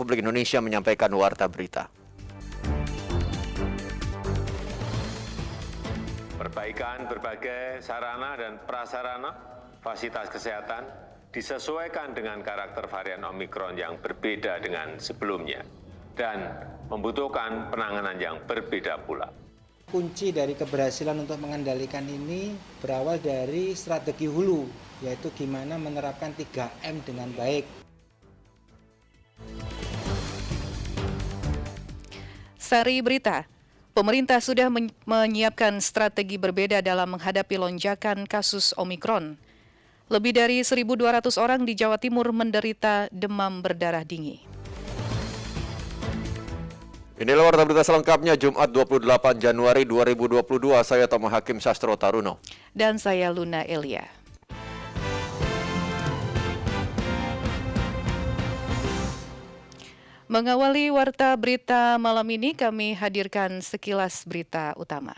Republik Indonesia menyampaikan warta berita. Perbaikan berbagai sarana dan prasarana fasilitas kesehatan disesuaikan dengan karakter varian Omikron yang berbeda dengan sebelumnya dan membutuhkan penanganan yang berbeda pula. Kunci dari keberhasilan untuk mengendalikan ini berawal dari strategi hulu, yaitu gimana menerapkan 3M dengan baik. Sari berita, pemerintah sudah menyiapkan strategi berbeda dalam menghadapi lonjakan kasus Omikron. Lebih dari 1.200 orang di Jawa Timur menderita demam berdarah tinggi. Inilah warta berita selengkapnya Jumat 28 Januari 2022. Saya Toma Hakim Sastro Taruno. Dan saya Luna Elia. Mengawali warta berita malam ini, kami hadirkan sekilas berita utama.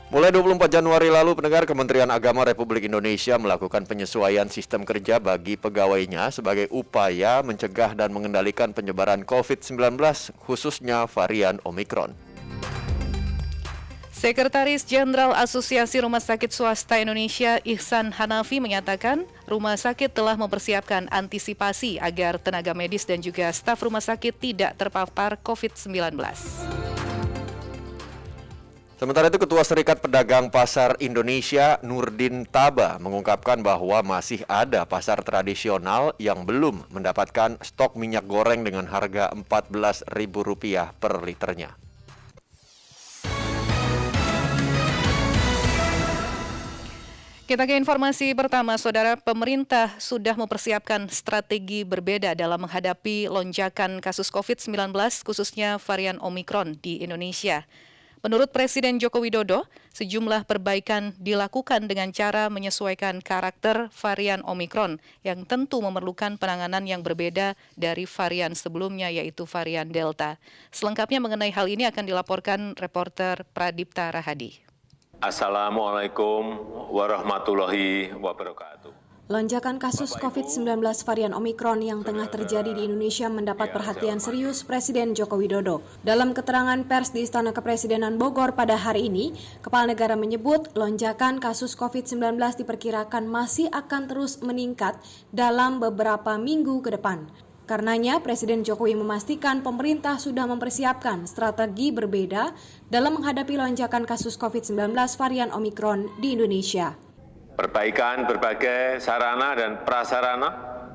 Mulai 24 Januari lalu, pendengar, Kementerian Agama Republik Indonesia melakukan penyesuaian sistem kerja bagi pegawainya sebagai upaya mencegah dan mengendalikan penyebaran COVID-19, khususnya varian Omikron. Sekretaris Jenderal Asosiasi Rumah Sakit Swasta Indonesia Ihsan Hanafi menyatakan rumah sakit telah mempersiapkan antisipasi agar tenaga medis dan juga staf rumah sakit tidak terpapar COVID-19. Sementara itu, Ketua Serikat Pedagang Pasar Indonesia Nurdin Taba mengungkapkan bahwa masih ada pasar tradisional yang belum mendapatkan stok minyak goreng dengan harga Rp14.000 per liternya. Kita ke informasi pertama, Saudara. Pemerintah sudah mempersiapkan strategi berbeda dalam menghadapi lonjakan kasus COVID-19, khususnya varian Omikron di Indonesia. Menurut Presiden Joko Widodo, sejumlah perbaikan dilakukan dengan cara menyesuaikan karakter varian Omikron yang tentu memerlukan penanganan yang berbeda dari varian sebelumnya, yaitu varian Delta. Selengkapnya mengenai hal ini akan dilaporkan reporter Pradipta Rahadi. Assalamualaikum warahmatullahi wabarakatuh. Lonjakan kasus COVID-19 varian Omikron yang tengah terjadi di Indonesia mendapat perhatian serius Presiden Joko Widodo. Dalam keterangan pers di Istana Kepresidenan Bogor pada hari ini, Kepala Negara menyebut lonjakan kasus COVID-19 diperkirakan masih akan terus meningkat dalam beberapa minggu ke depan. Karenanya, Presiden Jokowi memastikan pemerintah sudah mempersiapkan strategi berbeda dalam menghadapi lonjakan kasus COVID-19 varian Omikron di Indonesia. Perbaikan berbagai sarana dan prasarana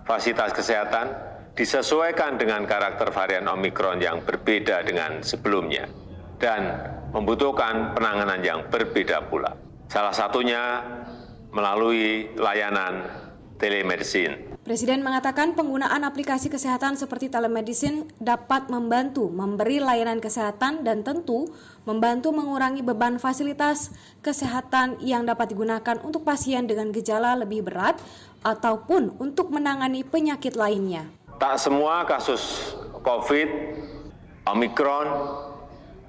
fasilitas kesehatan disesuaikan dengan karakter varian Omikron yang berbeda dengan sebelumnya dan membutuhkan penanganan yang berbeda pula. Salah satunya melalui layanan telemedicine. Presiden mengatakan penggunaan aplikasi kesehatan seperti telemedicine dapat membantu memberi layanan kesehatan dan tentu membantu mengurangi beban fasilitas kesehatan yang dapat digunakan untuk pasien dengan gejala lebih berat ataupun untuk menangani penyakit lainnya. Tak semua kasus COVID Omikron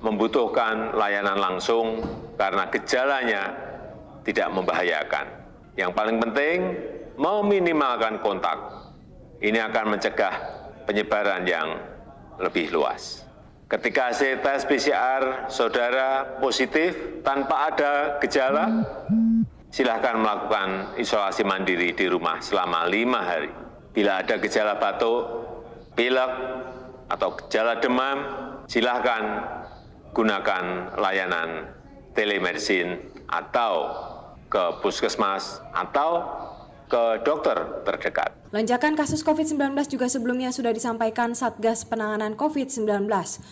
membutuhkan layanan langsung karena gejalanya tidak membahayakan. Yang paling penting, meminimalkan kontak. Ini akan mencegah penyebaran yang lebih luas. Ketika hasil tes PCR saudara positif tanpa ada gejala, silakan melakukan isolasi mandiri di rumah selama 5 hari. Bila ada gejala batuk, pilek, atau gejala demam, silakan gunakan layanan telemedicine atau ke puskesmas atau ke dokter terdekat. Lonjakan kasus COVID-19 juga sebelumnya sudah disampaikan Satgas Penanganan COVID-19.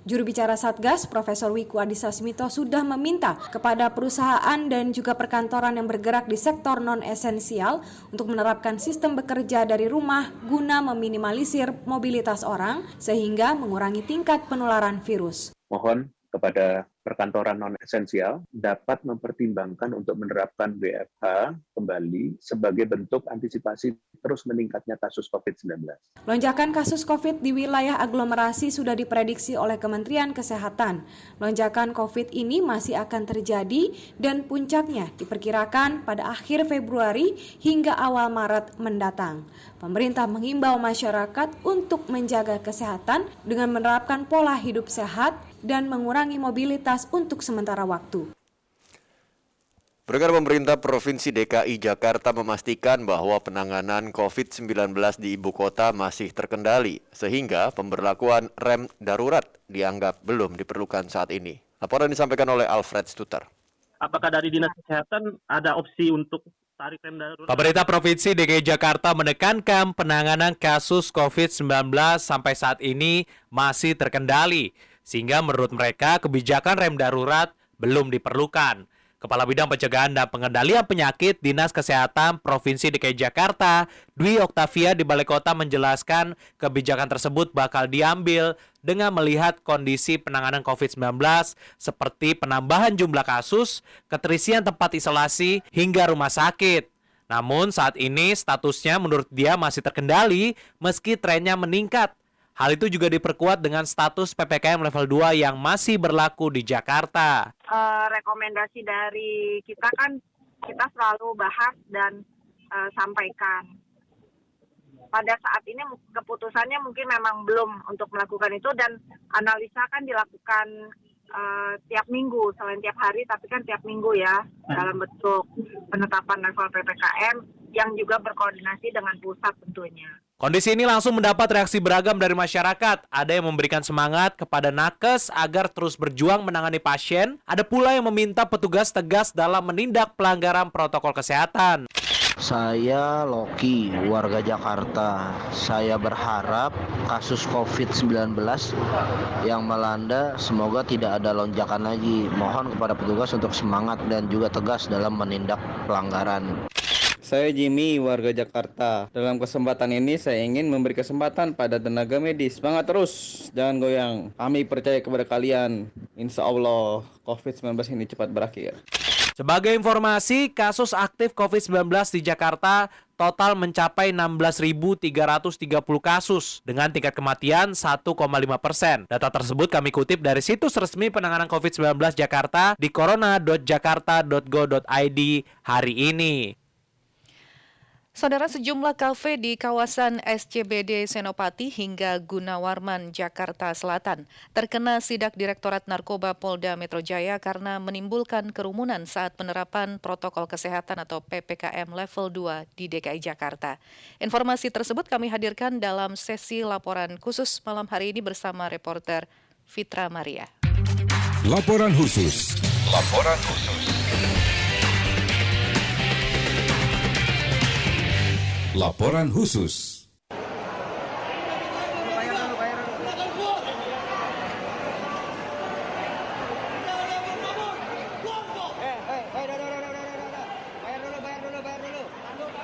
Juru bicara Satgas, Profesor Wiku Adhisa Smito, sudah meminta kepada perusahaan dan juga perkantoran yang bergerak di sektor non-esensial untuk menerapkan sistem bekerja dari rumah guna meminimalisir mobilitas orang sehingga mengurangi tingkat penularan virus. Mohon kepada perkantoran non-esensial dapat mempertimbangkan untuk menerapkan WFH kembali sebagai bentuk antisipasi terus meningkatnya kasus COVID-19. Lonjakan kasus COVID di wilayah aglomerasi sudah diprediksi oleh Kementerian Kesehatan. Lonjakan COVID ini masih akan terjadi dan puncaknya diperkirakan pada akhir Februari hingga awal Maret mendatang. Pemerintah mengimbau masyarakat untuk menjaga kesehatan dengan menerapkan pola hidup sehat dan mengurangi mobilitas untuk sementara waktu. Pendengar, pemerintah Provinsi DKI Jakarta memastikan bahwa penanganan COVID-19 di ibu kota masih terkendali, sehingga pemberlakuan rem darurat dianggap belum diperlukan saat ini. Laporan disampaikan oleh Alfred Stuter. Apakah dari Dinas Kesehatan ada opsi untuk tarik rem darurat? Pemerintah Provinsi DKI Jakarta menekankan penanganan kasus COVID-19 sampai saat ini masih terkendali, sehingga menurut mereka kebijakan rem darurat belum diperlukan. Kepala Bidang Pencegahan dan Pengendalian Penyakit Dinas Kesehatan Provinsi DKI Jakarta, Dwi Oktavia di Balai Kota menjelaskan kebijakan tersebut bakal diambil dengan melihat kondisi penanganan COVID-19 seperti penambahan jumlah kasus, keterisian tempat isolasi, hingga rumah sakit. Namun saat ini statusnya menurut dia masih terkendali meski trennya meningkat. Hal itu juga diperkuat dengan status PPKM level 2 yang masih berlaku di Jakarta. Rekomendasi dari kita kan kita selalu bahas dan sampaikan. Pada saat ini keputusannya mungkin memang belum untuk melakukan itu, dan analisa kan dilakukan tiap minggu, selain tiap hari tapi kan tiap minggu ya, dalam bentuk penetapan level PPKM yang juga berkoordinasi dengan pusat tentunya. Kondisi ini langsung mendapat reaksi beragam dari masyarakat. Ada yang memberikan semangat kepada nakes agar terus berjuang menangani pasien. Ada pula yang meminta petugas tegas dalam menindak pelanggaran protokol kesehatan. Saya Loki, warga Jakarta. Saya berharap kasus COVID-19 yang melanda semoga tidak ada lonjakan lagi. Mohon kepada petugas untuk semangat dan juga tegas dalam menindak pelanggaran. Saya Jimmy, warga Jakarta. Dalam kesempatan ini saya ingin memberi kesempatan pada tenaga medis. Semangat terus, jangan goyang. Kami percaya kepada kalian. Insya Allah COVID-19 ini cepat berakhir. Sebagai informasi, kasus aktif COVID-19 di Jakarta total mencapai 16.330 kasus dengan tingkat kematian 1,5%. Data tersebut kami kutip dari situs resmi penanganan COVID-19 Jakarta di corona.jakarta.go.id hari ini. Saudara, sejumlah kafe di kawasan SCBD Senopati hingga Gunawarman, Jakarta Selatan terkena sidak Direktorat Narkoba Polda Metro Jaya karena menimbulkan kerumunan saat penerapan protokol kesehatan atau PPKM level 2 di DKI Jakarta. Informasi tersebut kami hadirkan dalam sesi laporan khusus malam hari ini bersama reporter Fitra Maria. Laporan khusus. Laporan khusus. Laporan khusus.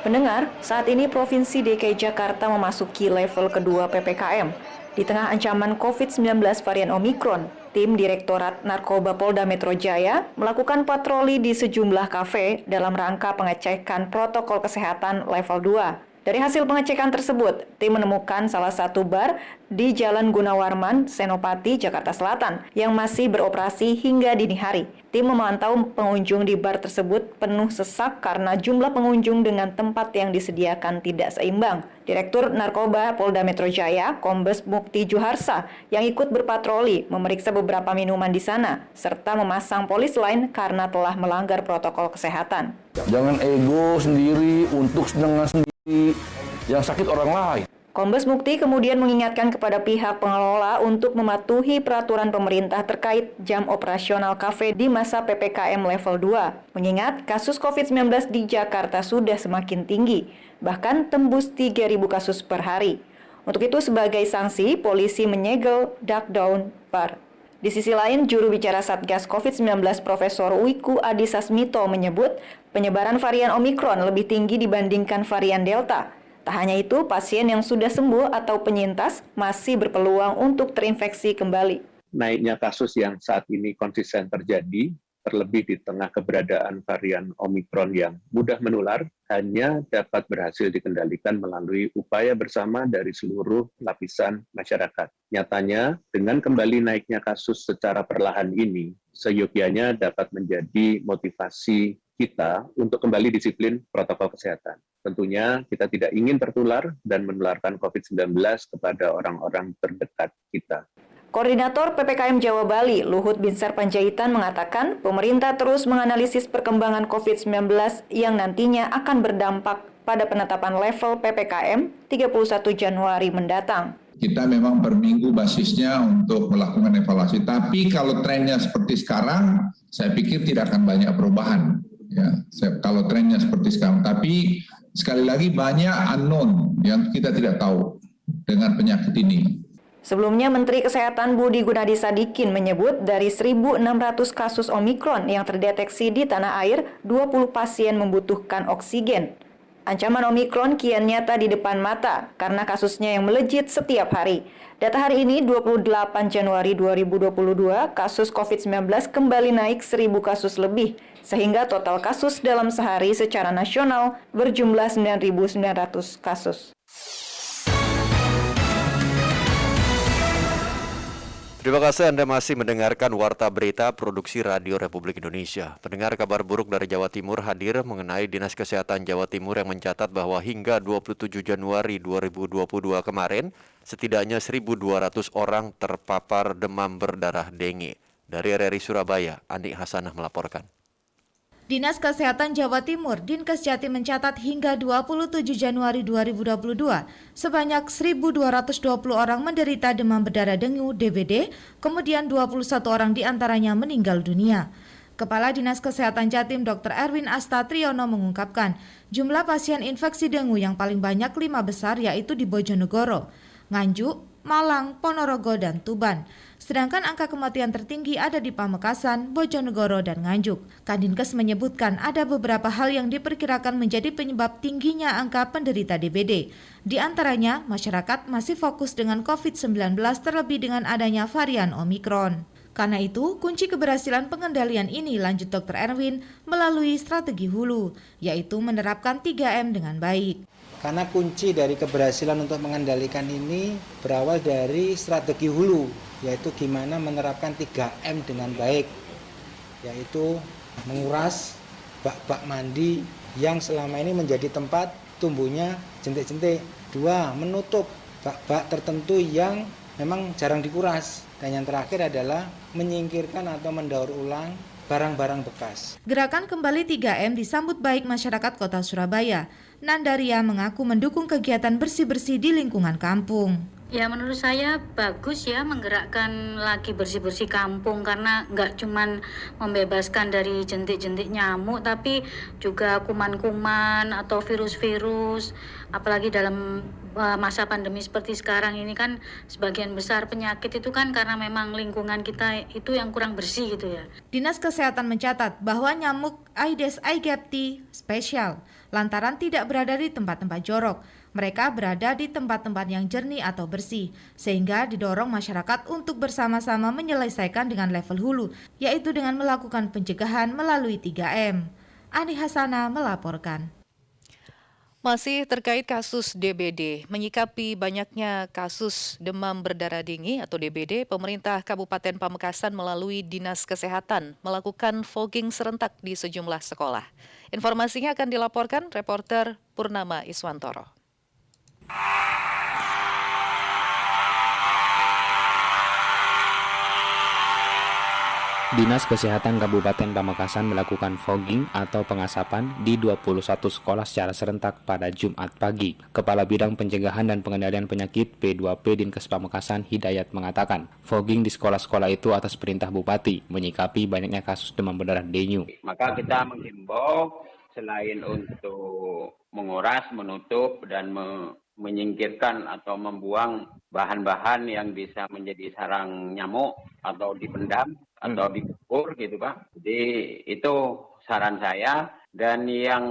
Pendengar, saat ini Provinsi DKI Jakarta memasuki level kedua PPKM. Di tengah ancaman COVID-19 varian Omikron, tim Direktorat Narkoba Polda Metro Jaya melakukan patroli di sejumlah kafe dalam rangka pengecekan protokol kesehatan level 2. Dari hasil pengecekan tersebut, tim menemukan salah satu bar di Jalan Gunawarman, Senopati, Jakarta Selatan yang masih beroperasi hingga dini hari. Tim memantau pengunjung di bar tersebut penuh sesak karena jumlah pengunjung dengan tempat yang disediakan tidak seimbang. Direktur Narkoba Polda Metro Jaya, Kombes Mukti Juharsa, yang ikut berpatroli memeriksa beberapa minuman di sana, serta memasang polis lain karena telah melanggar protokol kesehatan. Jangan ego sendiri untuk dengan sendiri, yang sakit orang lain. Kombes Mukti kemudian mengingatkan kepada pihak pengelola untuk mematuhi peraturan pemerintah terkait jam operasional kafe di masa PPKM level 2. Mengingat kasus COVID-19 di Jakarta sudah semakin tinggi, bahkan tembus 3.000 kasus per hari. Untuk itu sebagai sanksi, polisi menyegel dark down bar. Di sisi lain, juru bicara Satgas COVID-19 Profesor Wiku Adhisa Smito menyebut penyebaran varian Omikron lebih tinggi dibandingkan varian Delta. Tak hanya itu, pasien yang sudah sembuh atau penyintas masih berpeluang untuk terinfeksi kembali. naiknya kasus yang saat ini konsisten terjadi, terlebih di tengah keberadaan varian Omikron yang mudah menular, hanya dapat berhasil dikendalikan melalui upaya bersama dari seluruh lapisan masyarakat. Nyatanya, dengan kembali naiknya kasus secara perlahan ini, seyogyanya dapat menjadi motivasi kita untuk kembali disiplin protokol kesehatan. Tentunya kita tidak ingin tertular dan menularkan COVID-19 kepada orang-orang terdekat kita. Koordinator PPKM Jawa Bali, Luhut Binsar Panjaitan mengatakan pemerintah terus menganalisis perkembangan COVID-19 yang nantinya akan berdampak pada penetapan level PPKM 31 Januari mendatang. Kita memang per minggu basisnya untuk melakukan evaluasi, tapi kalau trennya seperti sekarang, saya pikir tidak akan banyak perubahan. Ya, kalau trennya seperti sekarang, tapi sekali lagi banyak unknown yang kita tidak tahu dengan penyakit ini. Sebelumnya, Menteri Kesehatan Budi Gunadi Sadikin menyebut dari 1.600 kasus Omikron yang terdeteksi di tanah air, 20 pasien membutuhkan oksigen. Ancaman Omikron kian nyata di depan mata karena kasusnya yang melejit setiap hari. Data hari ini, 28 Januari 2022, kasus COVID-19 kembali naik 1.000 kasus lebih, sehingga total kasus dalam sehari secara nasional berjumlah 9.900 kasus. Terima kasih Anda masih mendengarkan Warta Berita Produksi Radio Republik Indonesia. Pendengar, kabar buruk dari Jawa Timur hadir mengenai Dinas Kesehatan Jawa Timur yang mencatat bahwa hingga 27 Januari 2022 kemarin, setidaknya 1.200 orang terpapar demam berdarah dengue. Dari RRI Surabaya, Andi Hasanah melaporkan. Dinas Kesehatan Jawa Timur, Dinkes Jatim mencatat hingga 27 Januari 2022, sebanyak 1.220 orang menderita demam berdarah dengue (DBD), kemudian 21 orang diantaranya meninggal dunia. Kepala Dinas Kesehatan Jatim Dr. Erwin Astatriono mengungkapkan, jumlah pasien infeksi dengue yang paling banyak 5 besar yaitu di Bojonegoro, Nganjuk, Malang, Ponorogo, dan Tuban. Sedangkan angka kematian tertinggi ada di Pamekasan, Bojonegoro, dan Nganjuk. Kadinkes menyebutkan ada beberapa hal yang diperkirakan menjadi penyebab tingginya angka penderita DBD. Di antaranya, masyarakat masih fokus dengan COVID-19 terlebih dengan adanya varian Omikron. Karena itu, kunci keberhasilan pengendalian ini, lanjut Dr. Erwin, melalui strategi hulu, yaitu menerapkan 3M dengan baik. Karena kunci dari keberhasilan untuk mengendalikan ini berawal dari strategi hulu, yaitu gimana menerapkan 3M dengan baik, yaitu menguras bak-bak mandi yang selama ini menjadi tempat tumbuhnya jentik-jentik. 2. Menutup bak-bak tertentu yang memang jarang dikuras. Dan yang terakhir adalah menyingkirkan atau mendaur ulang barang-barang bekas. Gerakan kembali 3M disambut baik masyarakat Kota Surabaya. Nandaria mengaku mendukung kegiatan bersih-bersih di lingkungan kampung. Ya, menurut saya bagus ya menggerakkan lagi bersih-bersih kampung, karena nggak cuman membebaskan dari jentik-jentik nyamuk, tapi juga kuman-kuman atau virus-virus. Apalagi dalam masa pandemi seperti sekarang ini kan sebagian besar penyakit itu kan karena memang lingkungan kita itu yang kurang bersih gitu ya. Dinas Kesehatan mencatat bahwa nyamuk Aedes aegypti spesial lantaran tidak berada di tempat-tempat jorok. Mereka berada di tempat-tempat yang jernih atau bersih, sehingga didorong masyarakat untuk bersama-sama menyelesaikan dengan level hulu, yaitu dengan melakukan pencegahan melalui 3M. Ani Hasana melaporkan. Masih terkait kasus DBD, menyikapi banyaknya kasus demam berdarah dengue atau DBD, pemerintah Kabupaten Pamekasan melalui Dinas Kesehatan melakukan fogging serentak di sejumlah sekolah. Informasinya akan dilaporkan reporter Purnama Iswantoro. Dinas Kesehatan Kabupaten Pamekasan melakukan fogging atau pengasapan di 21 sekolah secara serentak pada Jumat pagi. Kepala Bidang Pencegahan dan Pengendalian Penyakit P2P Dinkes Pamekasan Hidayat mengatakan, fogging di sekolah-sekolah itu atas perintah Bupati menyikapi banyaknya kasus demam berdarah dengue. Maka kita menghimbau selain untuk menguras, menutup, dan menyingkirkan atau membuang bahan-bahan yang bisa menjadi sarang nyamuk atau dipendam atau dikubur gitu Pak. Jadi itu saran saya. Dan yang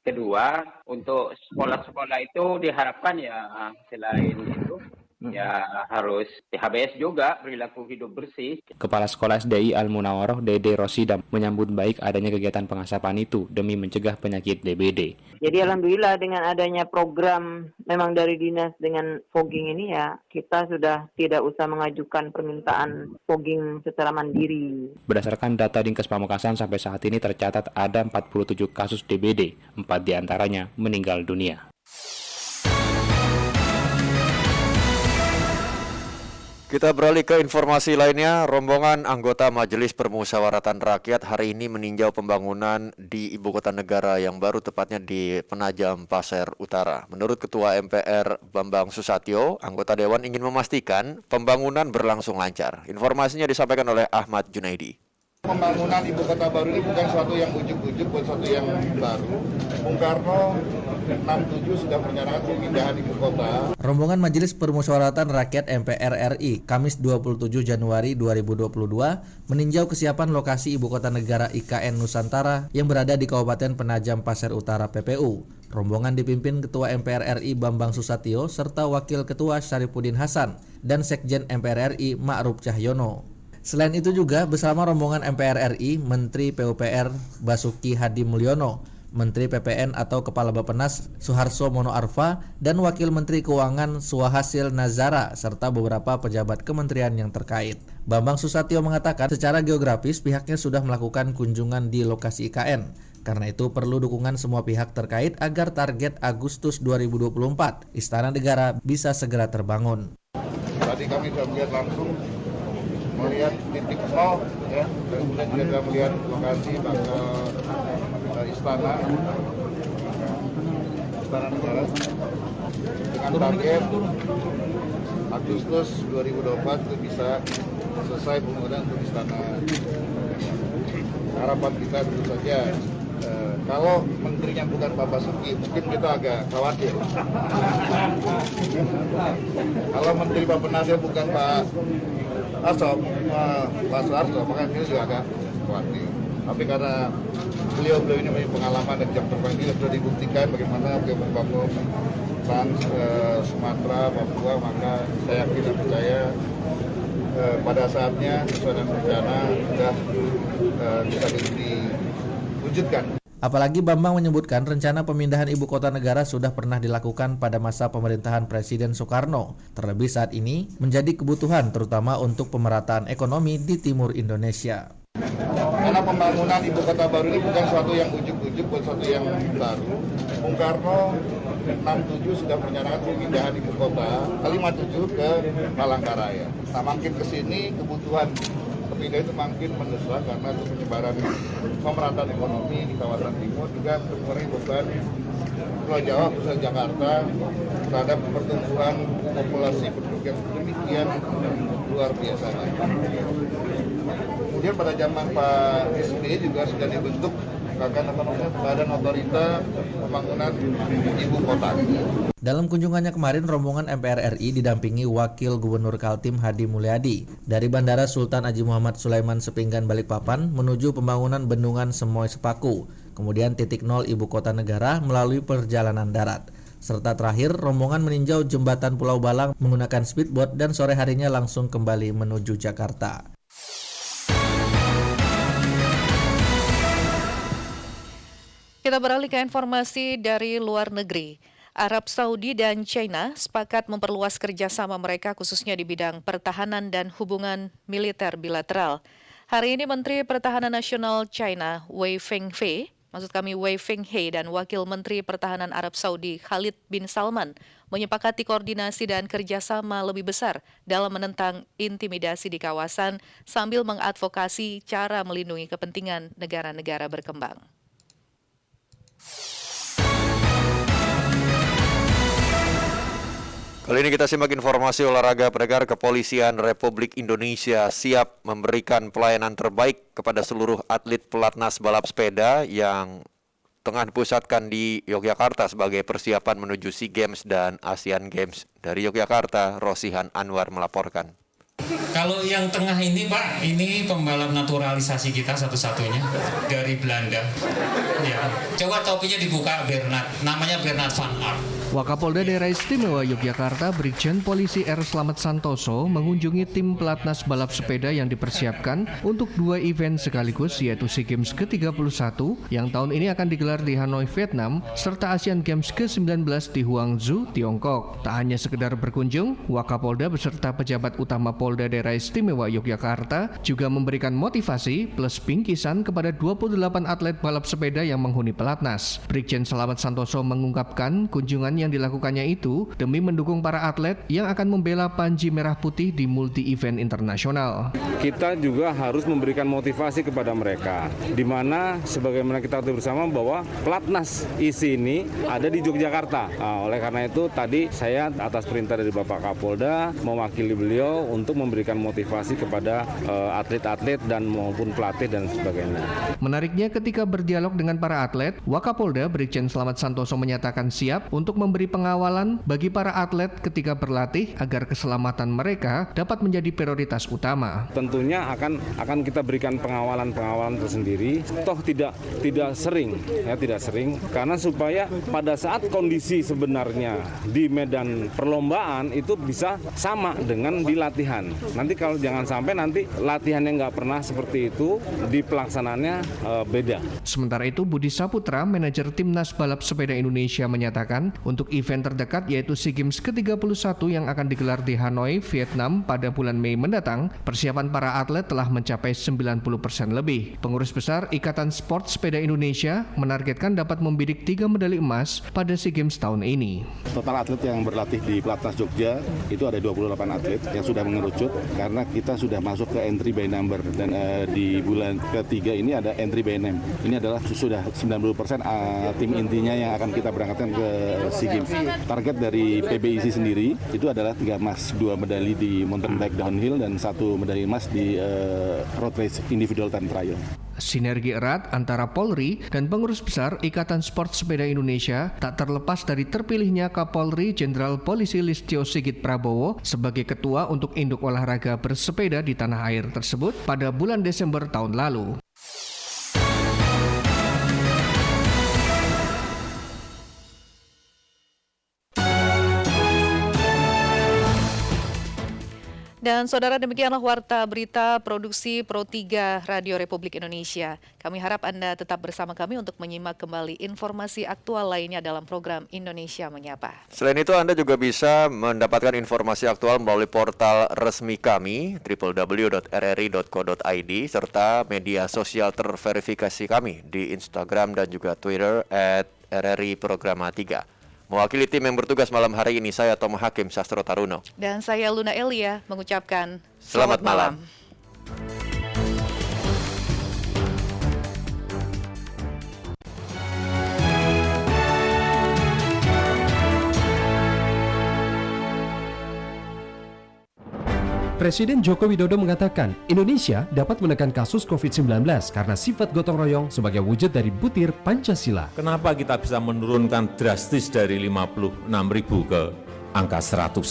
kedua, untuk sekolah-sekolah itu diharapkan ya selain itu ya harus PHBS juga, perilaku hidup bersih. Kepala Sekolah SDI Al-Munawaroh Dede Rosida menyambut baik adanya kegiatan pengasapan itu demi mencegah penyakit DBD. Jadi alhamdulillah dengan adanya program memang dari dinas dengan fogging ini ya kita sudah tidak usah mengajukan permintaan fogging secara mandiri. Berdasarkan data Dinkes Pamekasan sampai saat ini tercatat ada 47 kasus DBD, 4 diantaranya meninggal dunia. Kita beralih ke informasi lainnya. Rombongan anggota Majelis Permusyawaratan Rakyat hari ini meninjau pembangunan di ibu kota negara yang baru, tepatnya di Penajam Pasir Utara. Menurut Ketua MPR Bambang Susatyo, anggota Dewan ingin memastikan pembangunan berlangsung lancar. Informasinya disampaikan oleh Ahmad Junaidi. Pembangunan ibu kota baru ini bukan suatu yang ujuk-ujuk, bukan suatu yang baru. Bung Karno 67 sudah merencanakan pemindahan ibu kota. Rombongan Majelis Permusyawaratan Rakyat MPR RI Kamis 27 Januari 2022 meninjau kesiapan lokasi ibu kota negara IKN Nusantara yang berada di Kabupaten Penajam Pasir Utara PPU. Rombongan dipimpin Ketua MPR RI Bambang Susatyo serta Wakil Ketua Syarifuddin Hasan dan Sekjen MPR RI Ma'ruf Cahyono. Selain itu juga bersama rombongan MPR RI, Menteri PUPR Basuki Hadi Mulyono, Menteri PPN atau Kepala Bappenas Suharso Mono Arfa, dan Wakil Menteri Keuangan Suhasil Nazara, serta beberapa pejabat kementerian yang terkait. Bambang Susatyo mengatakan secara geografis pihaknya sudah melakukan kunjungan di lokasi IKN. Karena itu perlu dukungan semua pihak terkait agar target Agustus 2024 Istana Negara bisa segera terbangun. Tadi kami sudah melihat langsung, melihat titik nol, ya, dan kemudian juga melihat lokasi bakal istana negara dengan target Agustus 2024 itu bisa selesai pembangunan untuk istana. Harapan kita tentu saja kalau menterinya bukan Pak Basuki, mungkin kita agak khawatir. Kalau menteri Bappenasnya bukan Pak Suharso, maka kita juga agak khawatir. Tapi karena beliau ini punya pengalaman dan jam terbang ini sudah dibuktikan bagaimana beliau membangun Trans Sumatera, Papua, maka saya yakin dan percaya pada saatnya sesuai dengan rencana sudah bisa diwujudkan. Apalagi Bambang menyebutkan rencana pemindahan ibu kota negara sudah pernah dilakukan pada masa pemerintahan Presiden Soekarno. Terlebih saat ini menjadi kebutuhan terutama untuk pemerataan ekonomi di timur Indonesia. Karena pembangunan ibu kota baru ini bukan suatu yang ujuk-ujuk, bukan suatu yang baru. Bung Karno 67 sudah merencanakan pemindahan ibu kota ke-57 ke Palangkaraya. Nah, makin ke sini kebutuhan pindah itu makin mendesak karena untuk penyebaran pemerataan ekonomi di kawasan timur juga mengurangi beban Pulau Jawa khususnya Jakarta terhadap pertumbuhan populasi penduduk yang demikian luar biasa. Kemudian pada zaman Pak SBY juga sudah dibentuk Badan Otorita Pembangunan Ibu Kota. Dalam kunjungannya kemarin, rombongan MPR RI didampingi Wakil Gubernur Kaltim Hadi Mulyadi dari Bandara Sultan Haji Muhammad Sulaiman Sepinggan Balikpapan menuju pembangunan Bendungan Semoy Sepaku, kemudian titik nol ibu kota negara melalui perjalanan darat. Serta terakhir, rombongan meninjau jembatan Pulau Balang menggunakan speedboat dan sore harinya langsung kembali menuju Jakarta. Kita beralih ke informasi dari luar negeri. Arab Saudi dan China sepakat memperluas kerjasama mereka khususnya di bidang pertahanan dan hubungan militer bilateral. Hari ini Menteri Pertahanan Nasional China Wei Fenghe dan Wakil Menteri Pertahanan Arab Saudi Khalid bin Salman menyepakati koordinasi dan kerjasama lebih besar dalam menentang intimidasi di kawasan sambil mengadvokasi cara melindungi kepentingan negara-negara berkembang. Kali ini kita simak informasi olahraga. Pendengar, Kepolisian Republik Indonesia siap memberikan pelayanan terbaik kepada seluruh atlet pelatnas balap sepeda yang tengah dipusatkan di Yogyakarta sebagai persiapan menuju SEA Games dan Asian Games. Dari Yogyakarta, Rosihan Anwar melaporkan. Kalau yang tengah ini Pak, ini pembalap naturalisasi kita satu-satunya dari Belanda. Ya, coba topinya dibuka, Bernard. Namanya Bernard van Aert. Wakapolda Daerah Istimewa Yogyakarta Brigjen Polisi R. Slamet Santoso mengunjungi tim pelatnas balap sepeda yang dipersiapkan untuk 2 event sekaligus, yaitu SEA Games ke-31 yang tahun ini akan digelar di Hanoi, Vietnam, serta Asian Games ke-19 di Guangzhou, Tiongkok. Tak hanya sekedar berkunjung, Wakapolda beserta pejabat utama Polda Daerah Istimewa Yogyakarta juga memberikan motivasi plus bingkisan kepada 28 atlet balap sepeda yang menghuni pelatnas. Brigjen Slamet Santoso mengungkapkan kunjungan yang dilakukannya itu demi mendukung para atlet yang akan membela Panji Merah Putih di multi-event internasional. Kita juga harus memberikan motivasi kepada mereka, di mana sebagaimana kita tahu bersama bahwa pelatnas ISI ini ada di Yogyakarta. Oleh karena itu tadi saya atas perintah dari Bapak Kapolda mewakili beliau untuk memberikan motivasi kepada atlet-atlet dan maupun pelatih dan sebagainya. Menariknya, ketika berdialog dengan para atlet, Wakapolda Brigjen Slamet Santoso menyatakan siap untuk memberi pengawalan bagi para atlet ketika berlatih agar keselamatan mereka dapat menjadi prioritas utama. Tentunya akan kita berikan pengawalan tersendiri, toh tidak sering karena supaya pada saat kondisi sebenarnya di medan perlombaan itu bisa sama dengan di latihan. Nanti kalau jangan sampai nanti latihannya nggak pernah seperti itu, di pelaksanaannya beda. Sementara itu, Budi Saputra, manajer Timnas Balap Sepeda Indonesia, menyatakan untuk event terdekat yaitu SEA Games ke-31 yang akan digelar di Hanoi, Vietnam pada bulan Mei mendatang, persiapan para atlet telah mencapai 90% lebih. Pengurus Besar Ikatan Sport Sepeda Indonesia menargetkan dapat membidik 3 medali emas pada SEA Games tahun ini. Total atlet yang berlatih di Pelatnas Jogja itu ada 28 atlet yang sudah mengerucut karena kita sudah masuk ke entry by number, dan di bulan ketiga ini ada entry by name. Ini adalah sudah 90% tim intinya yang akan kita berangkatkan ke SEA Games. Target dari PBIC sendiri itu adalah 3 emas, 2 medali di mountain bike downhill dan 1 medali emas di road race individual time trial. Sinergi erat antara Polri dan pengurus besar Ikatan Sport Sepeda Indonesia tak terlepas dari terpilihnya Kapolri Jenderal Polisi Listio Sigit Prabowo sebagai ketua untuk induk olahraga bersepeda di tanah air tersebut pada bulan Desember tahun lalu. Dan saudara, demikianlah Warta Berita Produksi Pro 3 Radio Republik Indonesia. Kami harap Anda tetap bersama kami untuk menyimak kembali informasi aktual lainnya dalam program Indonesia Menyapa. Selain itu, Anda juga bisa mendapatkan informasi aktual melalui portal resmi kami www.rri.co.id serta media sosial terverifikasi kami di Instagram dan juga Twitter @RRI Programa 3. Mewakili tim yang bertugas malam hari ini, saya Tom Hakim Sastro Taruno. Dan saya Luna Elia mengucapkan selamat malam. Presiden Joko Widodo mengatakan Indonesia dapat menekan kasus COVID-19 karena sifat gotong royong sebagai wujud dari butir Pancasila. Kenapa kita bisa menurunkan drastis dari 56.000 ke angka 100?